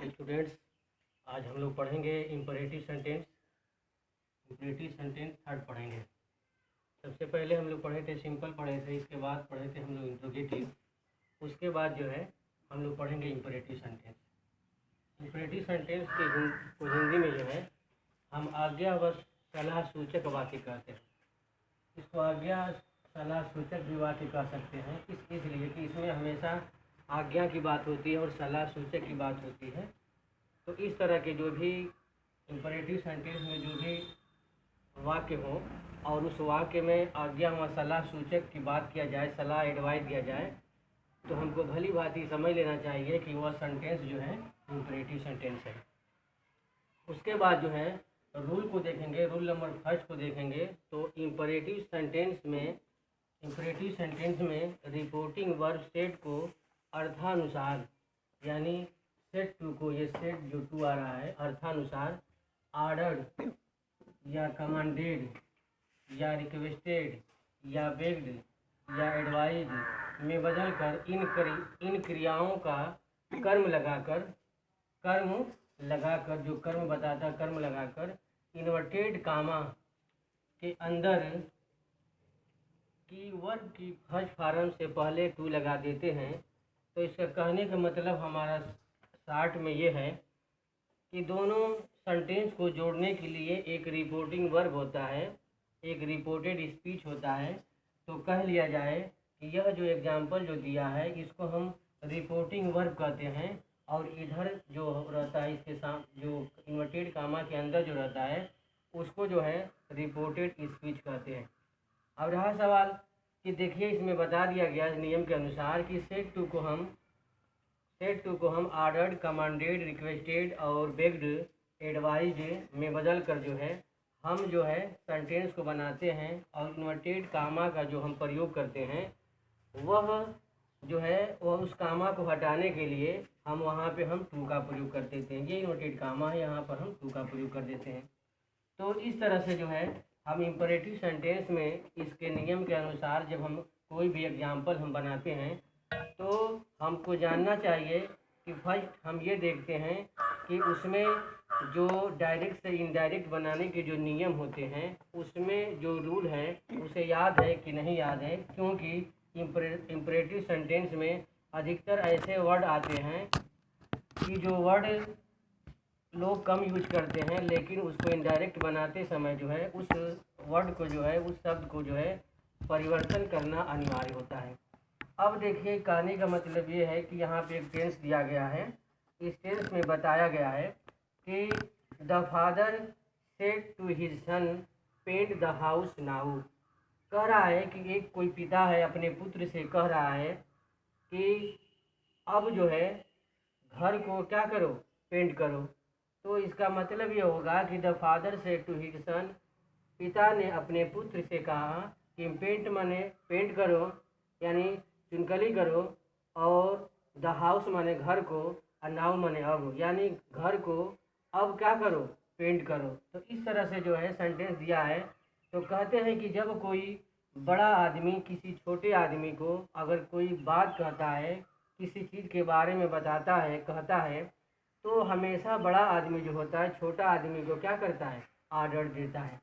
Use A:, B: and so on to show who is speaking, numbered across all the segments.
A: Students, आज हम लोग पढ़ेंगे imperative sentence. Imperative sentence third पढ़ेंगे। सबसे पहले हम लोग पढ़े थे सिंपल पढ़े थे, इसके बाद पढ़े थे हम लोग इंट्रोगेटिव। उसके बाद जो है हम लोग पढ़ेंगे इम्परेटिव सेंटेंस। इम्परेटिव सेंटेंस को हिंदी में जो है हम आज्ञा व सलाह सूचक वाक्य कहते हैं। इसको आज्ञा सलाह सूचक भी वाक्य कह सकते हैं, इसलिए कि इसमें हमेशा आज्ञा की बात होती है और सलाह सूचक की बात होती है। तो इस तरह के जो भी इम्परेटिव सेंटेंस में जो भी वाक्य हो और उस वाक्य में आज्ञा व सलाह सूचक की बात किया जाए, सलाह एडवाइस दिया जाए, तो हमको भली भांति समझ लेना चाहिए कि वह सेंटेंस जो है इम्परेटिव सेंटेंस है। उसके बाद जो है रूल को देखेंगे, रूल नंबर फर्स्ट को देखेंगे। तो इम्परेटिव सेंटेंस में रिपोर्टिंग वर्ब सेट को अर्थानुसार, यानी सेट टू को, ये सेट जो टू आ रहा है अर्थानुसार, ऑर्डर्ड या कमांडेड या रिक्वेस्टेड या बेग्ड या एडवाइज में बदलकर इन क्रियाओं का कर्म लगाकर जो कर्म बताता कर्म लगाकर इन्वर्टेड कामा के अंदर की वर्ब की फर्स्ट फॉर्म से पहले टू लगा देते हैं। तो इसका कहने का मतलब हमारा शार्ट में ये है कि दोनों सेंटेंस को जोड़ने के लिए एक रिपोर्टिंग वर्ब होता है, एक रिपोर्टेड स्पीच होता है। तो कह लिया जाए कि यह जो एग्जाम्पल जो दिया है इसको हम रिपोर्टिंग वर्ब कहते हैं, और इधर जो रहता है इसके साथ जो इन्वर्टेड कामा के अंदर जो रहता है उसको जो है रिपोर्टेड स्पीच कहते हैं। अब रहा सवाल कि देखिए इसमें बता दिया गया नियम के अनुसार कि सेट टू को हम ऑर्डर्ड, कमांडेड, रिक्वेस्टेड और बेग्ड, एडवाइज्ड में बदल कर जो है हम जो है सेंटेंस को बनाते हैं, और इन्वर्टेड कामा का जो हम प्रयोग करते हैं वह जो है वह उस कामा को हटाने के लिए हम वहाँ पे हम टू का प्रयोग कर देते हैं। ये इन्वर्टेड कामा है, यहाँ पर हम टू का प्रयोग कर देते हैं। तो इस तरह से जो है हम इम्परेटिव सेंटेंस में इसके नियम के अनुसार जब हम कोई भी एग्जाम्पल हम बनाते हैं तो हमको जानना चाहिए कि फर्स्ट हम ये देखते हैं कि उसमें जो डायरेक्ट से इनडायरेक्ट बनाने के जो नियम होते हैं उसमें जो रूल है उसे याद है कि नहीं याद है, क्योंकि इम्परेटिव सेंटेंस में अधिकतर ऐसे वर्ड आते हैं कि जो वर्ड लोग कम यूज करते हैं, लेकिन उसको इनडायरेक्ट बनाते समय जो है उस वर्ड को जो है उस शब्द को जो है परिवर्तन करना अनिवार्य होता है। अब देखिए कहने का मतलब ये है कि यहाँ पे एक टेंस दिया गया है। इस टेंस में बताया गया है कि the father said to his son paint the house now. कह रहा है कि एक कोई पिता है अपने पुत्र से कह रहा है कि अब जो है घर को क्या करो, पेंट करो। तो इसका मतलब ये होगा कि the father said to his son, पिता ने अपने पुत्र से कहा कि पेंट माने पेंट करो, यानी चुनकली करो, और द हाउस माने घर को, और नाउ माने अब, यानी घर को अब क्या करो, पेंट करो। तो इस तरह से जो है सेंटेंस दिया है। तो कहते हैं कि जब कोई बड़ा आदमी किसी छोटे आदमी को अगर कोई बात कहता है, किसी चीज़ के बारे में बताता है, कहता है, तो हमेशा बड़ा आदमी जो होता है छोटा आदमी को क्या करता है, ऑर्डर देता है।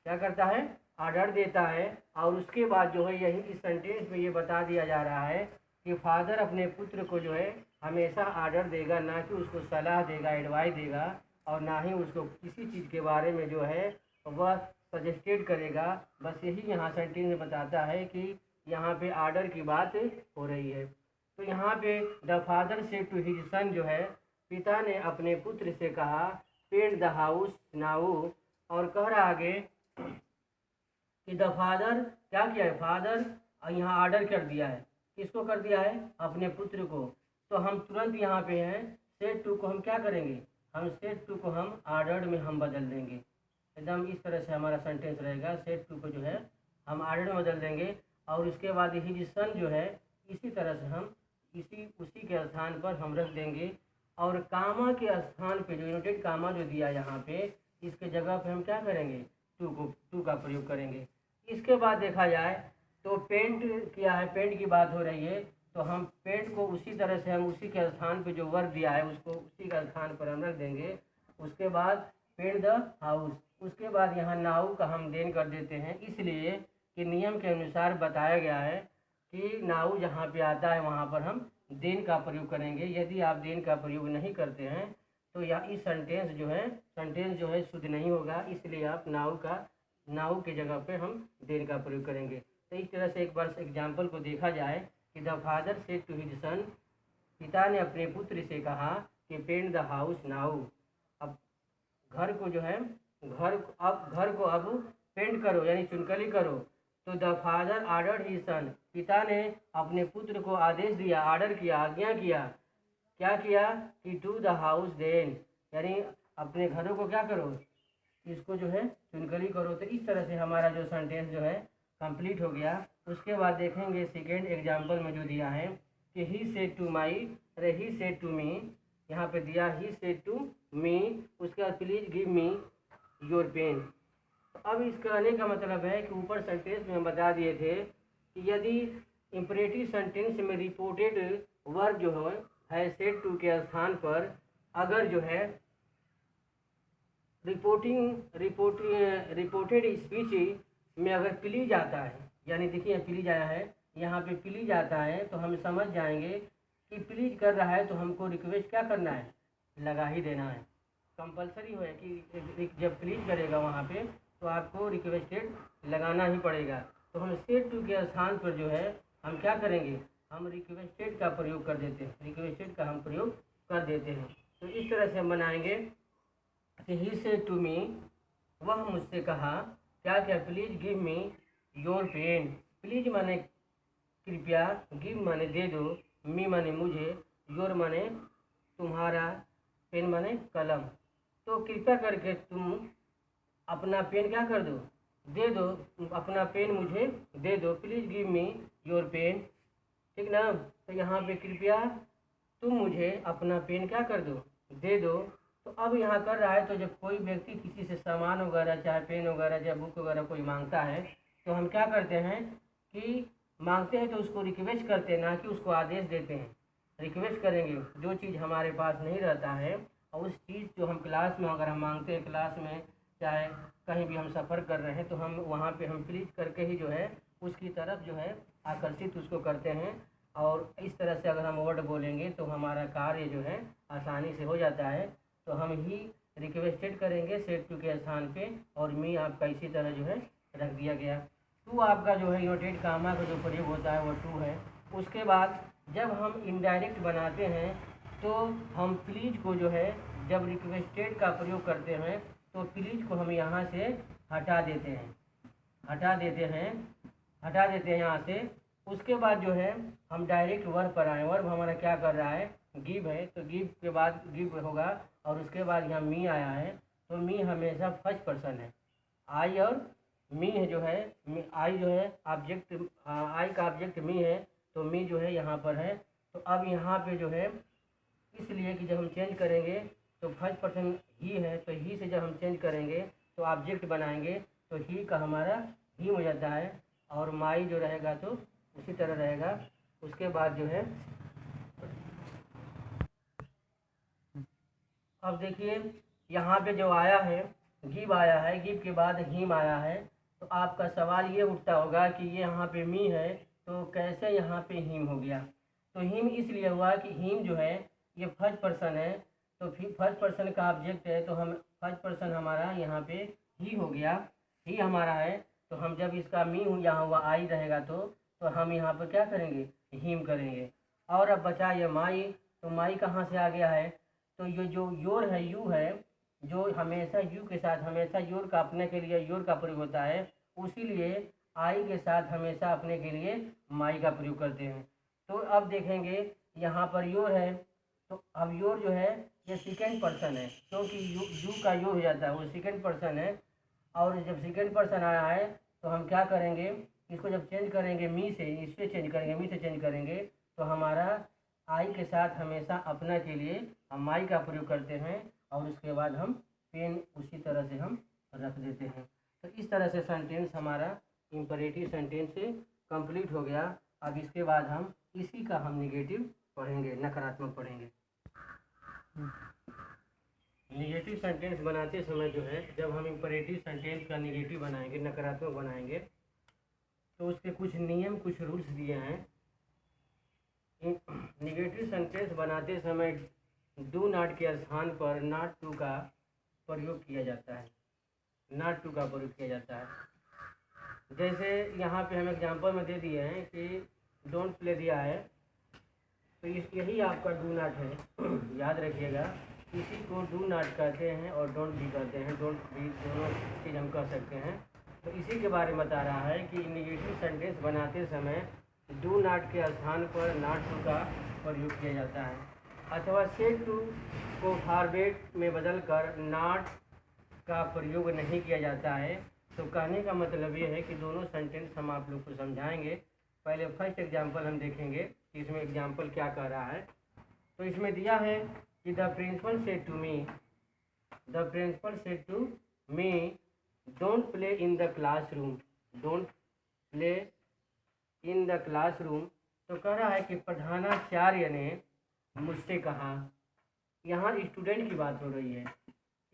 A: क्या करता है, ऑर्डर देता है। और उसके बाद जो है यही इस सेंटेंस में ये बता दिया जा रहा है कि फादर अपने पुत्र को जो है हमेशा ऑर्डर देगा, ना कि उसको सलाह देगा, एडवाइस देगा, और ना ही उसको किसी चीज़ के बारे में जो है वह सजेस्टेड करेगा। बस यही यहाँ सेंटेंस में बताता है कि यहाँ पे ऑर्डर की बात हो रही है। तो यहाँ पे द फादर से टू हिज सन जो है पिता ने अपने पुत्र से कहा पेंट द हाउस नाउ, और कह रहा आगे कि द फादर क्या किया है, फादर यहाँ ऑर्डर कर दिया है। किसको कर दिया है, अपने पुत्र को। तो हम तुरंत यहाँ पे हैं सेट टू को हम क्या करेंगे, हम सेट टू को हम ऑर्डर्ड में हम बदल देंगे। एकदम इस तरह से हमारा सेंटेंस रहेगा, सेट टू को जो है हम ऑर्डर में बदल देंगे, और उसके बाद ही सन जो है इसी तरह से हम उसी के स्थान पर हम रख देंगे, और कामा के स्थान पे जो इनवर्टेड कामा जो दिया यहाँ पे इसके जगह पे हम क्या करेंगे, टू का प्रयोग करेंगे। इसके बाद देखा जाए तो पेंट किया है, पेंट की बात हो रही है। तो हम पेंट को उसी तरह से हम उसी के स्थान पे जो वर्ब दिया है उसको उसी का स्थान पर हम रख देंगे। उसके बाद पेंट द हाउस, उसके बाद यहाँ नाउ का हम देन कर देते हैं, इसलिए कि नियम के अनुसार बताया गया है कि नाउ जहाँ पे आता है वहाँ पर हम देन का प्रयोग करेंगे। यदि आप देन का प्रयोग नहीं करते हैं तो यह इस सेंटेंस जो है शुद्ध नहीं होगा, इसलिए आप नाउ के जगह पे हम देन का प्रयोग करेंगे। तो इस तरह से एक बार एग्जाम्पल को देखा जाए कि the father said to his son, पिता ने अपने पुत्र से कहा कि पेंट द हाउस नाउ, अब घर को जो है घर को अब पेंट करो यानी चुनकली करो। तो द फादर आर्डर्ड हिज सन, पिता ने अपने पुत्र को आदेश दिया, आर्डर किया, आज्ञा किया, क्या किया कि टू द हाउस देन, यानी अपने घरों को क्या करो, इसको जो है चुनकली करो। तो इस तरह से हमारा जो सेंटेंस जो है कंप्लीट हो गया। उसके बाद देखेंगे सेकेंड एग्जाम्पल में जो दिया है कि ही सेड टू माई, अरे ही सेड टू मी, यहाँ पे दिया ही सेड टू मी, उसके बाद please give me your pen. अब इस कहने का मतलब है कि ऊपर सेंटेंस में हम बता दिए थे कि यदि इंपरेटिव सेंटेंस में रिपोर्टेड वर्ब जो है सेड टू के स्थान पर अगर जो है रिपोर्टेड स्पीच में अगर प्लीज आता है, यानी देखिए प्लीज आया है, यहाँ पे प्लीज आता है तो हम समझ जाएंगे कि प्लीज कर रहा है तो हमको रिक्वेस्ट क्या करना है, लगा ही देना है। कंपलसरी है कि जब प्लीज करेगा वहाँ पे तो आपको रिक्वेस्टेड लगाना ही पड़ेगा। तो हम सेड टू के स्थान पर जो है हम क्या करेंगे, हम रिक्वेस्टेड का प्रयोग कर देते हैं, रिक्वेस्टेड का हम प्रयोग कर देते हैं। तो इस तरह से हम बनाएंगे कि ही सेड टू मी, वह मुझसे कहा, क्या क्या, please give me your pen, please माने कृपया, गिव माने दे दो, मी माने मुझे, योर माने तुम्हारा, पेन माने कलम। तो कृपया करके तुम अपना पेन क्या कर दो, दे दो, अपना पेन मुझे दे दो, please give me your pen, ठीक ना। तो यहाँ पे कृपया तुम मुझे अपना पेन क्या कर दो, दे दो। तो अब यहाँ कर रहा है, तो जब कोई व्यक्ति किसी से सामान वगैरह चाहे पेन वगैरह चाहे बुक वगैरह कोई मांगता है तो हम क्या करते हैं कि मांगते हैं तो उसको रिक्वेस्ट करते हैं, ना कि उसको आदेश देते हैं। रिक्वेस्ट करेंगे, जो चीज़ हमारे पास नहीं रहता है और उस चीज़ जो हम क्लास में अगर हम मांगते हैं, क्लास में चाहे कहीं भी हम सफ़र कर रहे हैं तो हम वहाँ पे हम प्लीज करके ही जो है उसकी तरफ जो है आकर्षित उसको करते हैं। और इस तरह से अगर हम वर्ड बोलेंगे तो हमारा कार्य जो है आसानी से हो जाता है। तो हम ही रिक्वेस्टेड करेंगे सेड टू के स्थान पे, और मी आपका इसी तरह जो है रख दिया गया। टू आपका जो है यूनाइटेड कामा का जो प्रयोग होता है वो टू है। उसके बाद जब हम इनडायरेक्ट बनाते हैं तो हम प्लीज को जो है जब रिक्वेस्टेड का प्रयोग करते हैं तो प्लीज को हम यहाँ से हटा देते हैं यहाँ से। उसके बाद जो है हम डायरेक्ट वर्ब पर आए, वर्ब हमारा क्या कर रहा है, गिव है, तो गिव के बाद गिव होगा, और उसके बाद यहाँ मी आया है, तो मी हमेशा फर्स्ट पर्सन है। आई और मी है जो है, आई जो है ऑब्जेक्ट, आई का ऑब्जेक्ट मी है, तो मी जो है यहाँ पर है। तो अब यहाँ पे जो है इसलिए कि जब हम चेंज करेंगे तो फर्स्ट पर्सन ही है, तो ही से जब हम चेंज करेंगे तो ऑब्जेक्ट बनाएंगे तो ही का हमारा ही हो जाता है, और माई जो रहेगा तो उसी तरह रहेगा। उसके बाद जो है अब देखिए यहाँ पे जो आया है गिव आया है, गिव के बाद हिम आया है, तो आपका सवाल ये उठता होगा कि ये यहाँ पे मी है तो कैसे यहाँ पे हिम हो गया। तो हिम इसलिए हुआ कि हिम जो है ये फर्स्ट पर्सन है, तो फिर फर्स्ट पर्सन का ऑब्जेक्ट है, तो हम फर्स्ट पर्सन हमारा यहाँ पे ही हो गया, ही हमारा है। तो हम जब इसका मी यहाँ हुआ आई रहेगा तो हम यहाँ पर क्या करेंगे, हिम करेंगे। और अब बचा ये माई, तो माई कहाँ से आ गया है, तो ये जो योर है, यू है, जो हमेशा यू के साथ हमेशा योर का अपने के लिए योर का प्रयोग होता है, उसीलिए आई के साथ हमेशा अपने के लिए माई का प्रयोग करते हैं। तो अब देखेंगे यहाँ पर योर है, तो अब योर जो है ये सेकेंड पर्सन है, क्योंकि यू का यो हो जाता है, वो सेकेंड पर्सन है। और जब सेकेंड पर्सन आया है तो हम क्या करेंगे, इसको जब चेंज करेंगे मी से, इससे चेंज करेंगे, मी से चेंज करेंगे, तो हमारा आई के साथ हमेशा अपना के लिए हम माई का प्रयोग करते हैं, और उसके बाद हम पेन उसी तरह से हम रख देते हैं। तो इस तरह से सेंटेंस हमारा इम्परेटिव सेंटेंस कंप्लीट हो गया। अब इसके बाद हम इसी का हम निगेटिव पढ़ेंगे, नकारात्मक पढ़ेंगे। निगेटिव सेंटेंस बनाते समय जो है, जब हम इंपरेटिव सेंटेंस का निगेटिव बनाएंगे, नकारात्मक बनाएंगे, तो उसके कुछ नियम, कुछ रूल्स दिए हैं। निगेटिव सेंटेंस बनाते समय डू नॉट के स्थान पर नॉट टू का प्रयोग किया जाता है, नॉट टू का प्रयोग किया जाता है। जैसे यहाँ पे हम एग्जांपल में दे दिए हैं कि डोंट प्ले दिया है, तो यही आपका डू नॉट है। याद रखिएगा, इसी को डू नॉट कहते हैं और डोंट भी कहते हैं, डोंट भी, दोनों चीज़ हम कह सकते हैं। तो इसी के बारे में बता रहा है कि निगेटिव सेंटेंस बनाते समय डू नॉट के स्थान पर नॉट टू का प्रयोग किया जाता है, अथवा सेड टू को फॉरवर्ड में बदलकर नॉट का प्रयोग नहीं किया जाता है। तो कहने का मतलब ये है कि दोनों सेंटेंस हम आप लोग को समझाएंगे। पहले फर्स्ट एग्जांपल हम देखेंगे कि इसमें एग्जांपल क्या कह रहा है। तो इसमें दिया है कि the principal said to me, the principal said to me don't play in the classroom, don't play in the classroom. तो कह रहा है कि प्रधानाचार्य ने मुझसे कहा, यहाँ स्टूडेंट की बात हो रही है,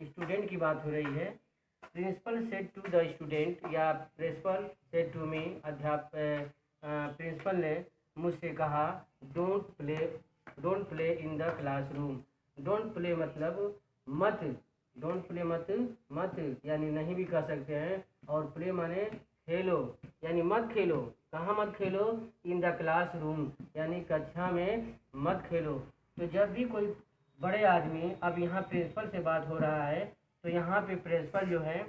A: स्टूडेंट की बात हो रही है। Principal said to the student या principal said to me, principal ने मुझसे कहा don't play in the classroom. Don't play मतलब मत, डोंट प्ले मत यानी नहीं भी कह सकते हैं, और प्ले माने खेलो, यानी मत खेलो। कहाँ मत खेलो? इन द क्लासरूम, यानी कक्षा में मत खेलो। तो जब भी कोई बड़े आदमी, अब यहाँ प्रिंसिपल से बात हो रहा है, तो यहाँ पे प्रिंसिपल जो है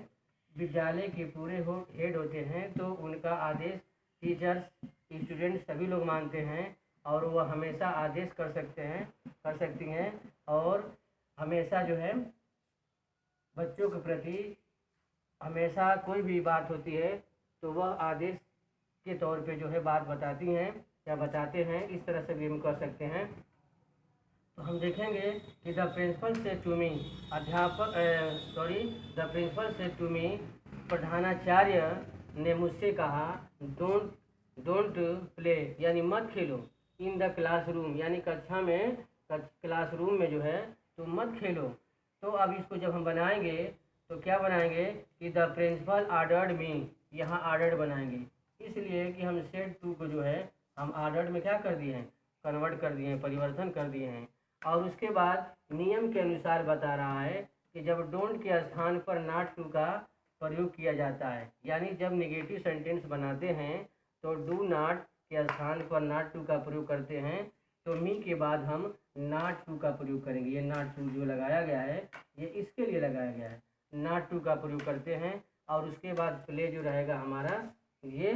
A: विद्यालय के पूरे हेड होते हैं, तो उनका आदेश टीचर्स, स्टूडेंट सभी लोग मानते हैं, और वह हमेशा आदेश कर सकती हैं, और हमेशा जो है बच्चों के प्रति हमेशा कोई भी बात होती है तो वह आदेश के तौर पे जो है बात बताती हैं या बताते हैं। इस तरह से भी हम कर सकते हैं। तो हम देखेंगे कि द प्रिंसिपल से टू मी, द प्रिंसिपल से टू मी, प्रधानाचार्य ने मुझसे कहा डोंट प्ले यानी मत खेलो, इन द क्लासरूम यानी कक्षा में, क्लासरूम में जो है तो मत खेलो। तो अब इसको जब हम बनाएंगे तो क्या बनाएंगे कि द प्रिंसिपल ऑर्डर्ड मी, यहाँ ऑर्डर्ड बनाएंगे, इसलिए कि हम सेड टू को जो है हम ऑर्डर्ड में क्या कर दिए हैं, कन्वर्ट कर दिए हैं, परिवर्तन कर दिए हैं। और उसके बाद नियम के अनुसार बता रहा है कि जब डोंट के स्थान पर नॉट टू का प्रयोग किया जाता है, यानी जब निगेटिव सेंटेंस बनाते हैं तो डू नॉट के स्थान पर नॉट टू का प्रयोग करते हैं, तो मी के बाद हम नॉट टू का प्रयोग करेंगे। ये नॉट टू जो लगाया गया है ये इसके लिए लगाया गया है, नॉट टू का प्रयोग करते हैं। और उसके बाद प्ले जो रहेगा हमारा, ये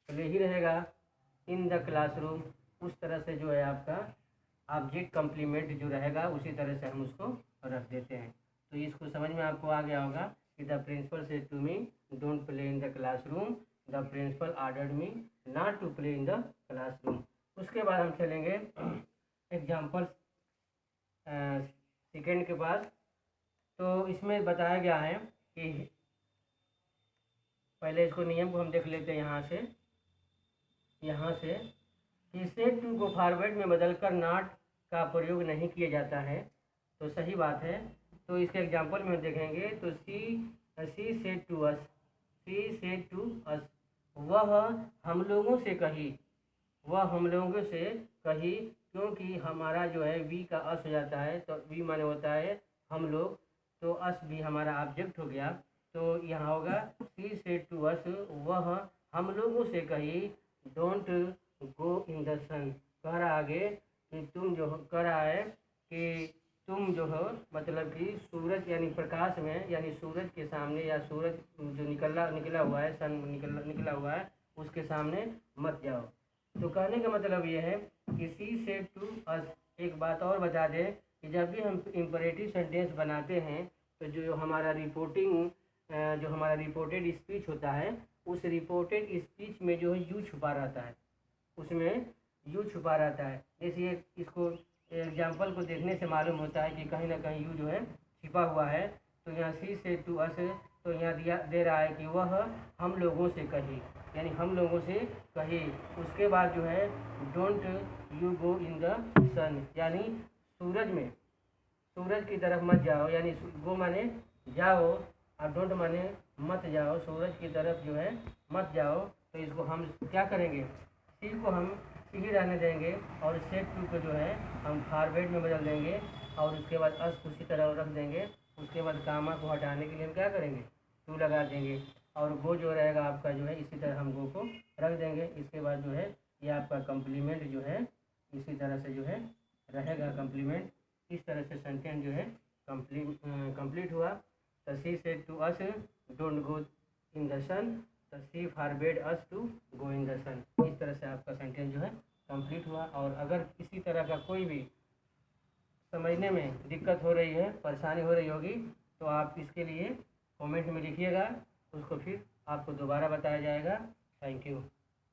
A: प्ले ही रहेगा इन द क्लासरूम। उस तरह से जो है आपका ऑब्जेक्ट कम्प्लीमेंट जो रहेगा उसी तरह से हम उसको रख देते हैं। तो इसको समझ में आपको आ गया होगा कि the principal said to me don't play in the classroom, the principal ordered me not to play in the classroom. उसके बाद हम चलेंगे एग्जाम्पल सेकेंड के पास। तो इसमें बताया गया है कि पहले इसको नियम को हम देख लेते हैं यहाँ से कि सेड टू को फॉरवर्ड में बदलकर नॉट का प्रयोग नहीं किया जाता है, तो सही बात है। तो इसके एग्जांपल में देखेंगे तो she said to us, she said to us, वह हम लोगों से कही, वह हम लोगों से कही, क्योंकि हमारा जो है वी का अस हो जाता है, तो वी माने होता है हम लोग, तो अस भी हमारा ऑब्जेक्ट हो गया। तो यहाँ होगा सी सेड टू अस, वह हम लोगों से कही डोंट गो इन द सन। कह रहा आगे कि तुम जो कह रहा है कि तुम जो हो मतलब कि सूरज यानी प्रकाश में, यानी सूरज के सामने, या सूरज जो निकला हुआ है, सन निकला हुआ है, उसके सामने मत जाओ। तो कहने का मतलब ये है कि सी सेड टू अस। एक बात और बता दें कि जब भी हम इम्परेटिव सेंटेंस बनाते हैं तो जो हमारा रिपोर्टेड स्पीच होता है, उस रिपोर्टेड स्पीच में जो है यू छुपा रहता है, उसमें यू छुपा रहता है। जैसे इसको एग्जाम्पल को देखने से मालूम होता है कि कहीं ना कहीं यू जो है छिपा हुआ है। तो यहाँ सी सेड टू अस, तो यहाँ दे रहा है कि वह हम लोगों से कही, यानी हम लोगों से कही। उसके बाद जो है don't you go in the sun, यानी सूरज की तरफ मत जाओ, यानी गो माने जाओ और डोंट माने मत जाओ, सूरज की तरफ जो है मत जाओ। तो इसको हम क्या करेंगे, सी को हम सी ही रहने देंगे और सेट टू को जो है हम फॉरवर्ड में बदल देंगे और उसके बाद अस उसी तरह रख देंगे। उसके बाद कामा को हटाने के लिए हम क्या करेंगे, टू लगा देंगे और गो जो रहेगा आपका जो है इसी तरह हम गो को रख देंगे। इसके बाद जो है ये आपका कम्प्लीमेंट जो है इसी तरह से जो है रहेगा कम्प्लीमेंट। इस तरह से सेंटेंस जो है कंप्लीट हुआ। The she said to us don't go in the sun, the she forbade us to go in the sun. इस तरह से आपका सेंटेंस जो है कंप्लीट हुआ। और अगर किसी तरह का कोई भी समझने में दिक्कत हो रही है, परेशानी हो रही होगी, तो आप इसके लिए कमेंट में लिखिएगा, उसको फिर आपको दोबारा बताया जाएगा। Thank you.